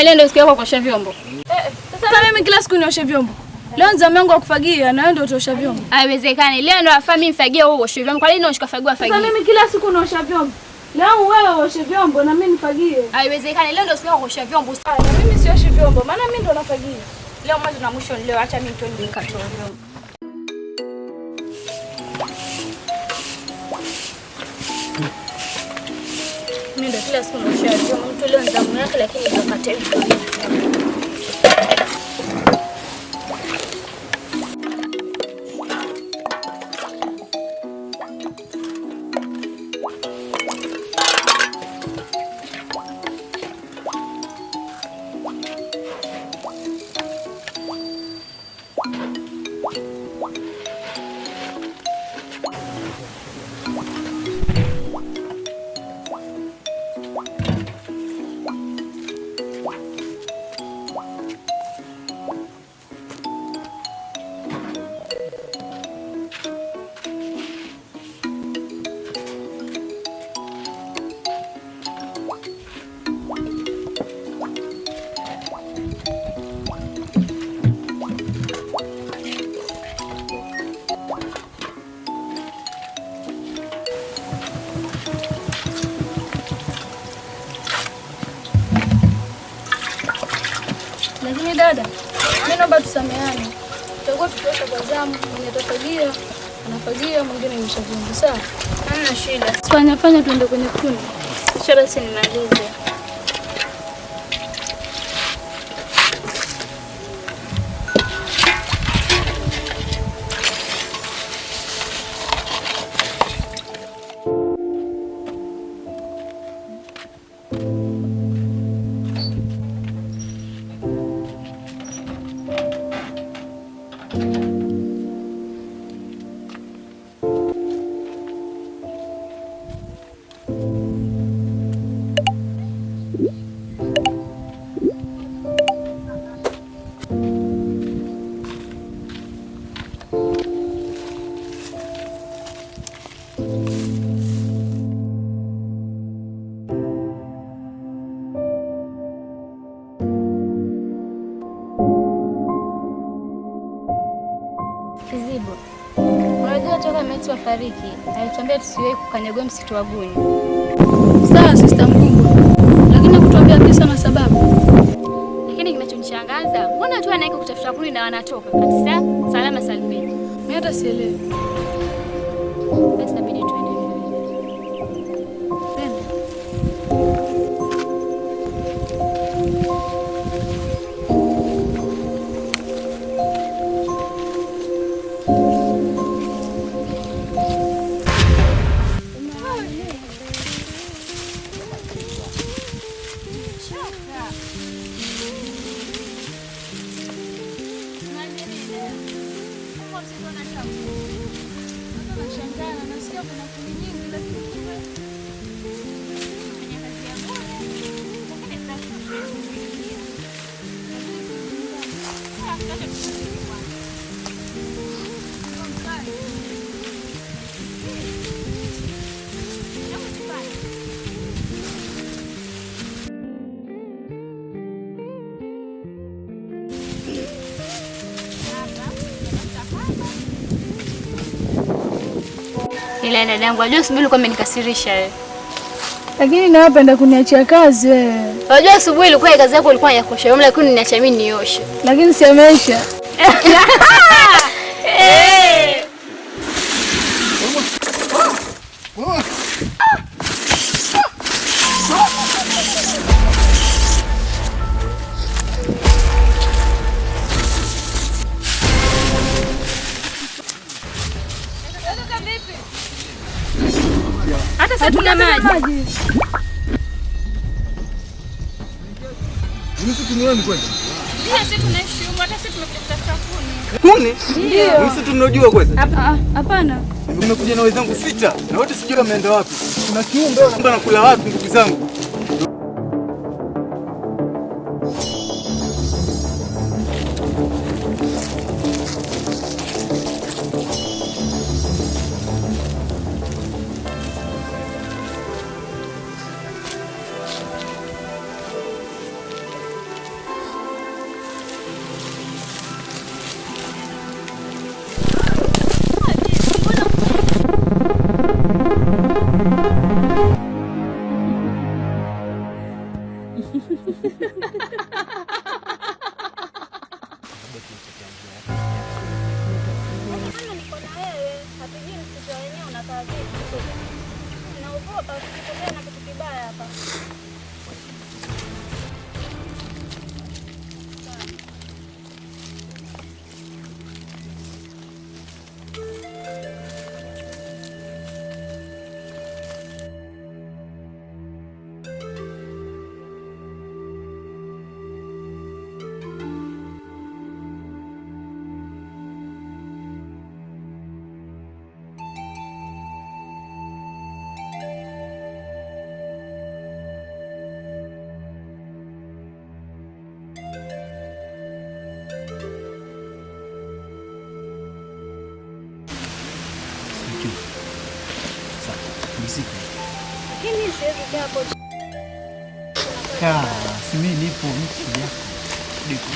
Leo ndio siku yako kuosha vyombo. Sasa mimi kila siku nioshe vyombo. Leo nzamu yangu ya kufagia na wewe ndio utaosha vyombo. Haiwezekani. Leo ndio afaa mimi mfagie wewe uoshe vyombo. Kwa nini unashika fagia afagie? Sasa mimi kila siku naosha vyombo. Leo wewe uoshe vyombo na mimi nifagie. Haiwezekani. Leo ndio siku yako kuosha vyombo. Na mimi sioshi vyombo maana mimi ndio nafagia. Leo mwanzo na mwisho leo, acha mimi twende nikatoe vyombo. Mimi ndio kila siku naosha vyombo. Mtu leo nzamu yake lakini ndio kata hivyo. Lakini dada, mimi naomba tusameane. Tutakuwa tukiosha kwa zamu, mwenye atafagia, anafagia, mwingine yosha vyombo. Sawa? Hamna shida. Fanya tuende kwenye kuni. Acha basi nimalize. Kizibo, unajua toka mtu afariki alituambia tusiwahi kukanyagua msitu wa Guni. Sawa sister mkubwa, lakini hakutuambia kisa na sababu. Lakini kinachonishangaza, mbona tu anaika kutafuta kuni na wanatoka kabisa salama salimini? Mimi hata sielewi. Basi inabidi tuende. Ila dadangu, unajua asubuhi ulikuwa umenikasirisha wewe. Lakini na napenda kuniachia kazi wewe. Unajua asubuhi ilikuwa kazi yako ilikuwa ya kuosha vyombo, lakini niacha mimi nioshe. Lakini si ameisha. Hata sasa tuna maji. Sisi tunaona kwenda. Ndio sisi tunaishi huko, hata sisi tumekuja kuni. Kuni? Ndio. Sisi tunajua kwanza. Hapana. Nimekuja na wenzangu 6 na wote sijui wameenda wapi. Kuna kiumbe wanakula wapi ndugu zangu? Lakini siwezi kaa hapo. Si mimi nipo mtu yako. Nipo.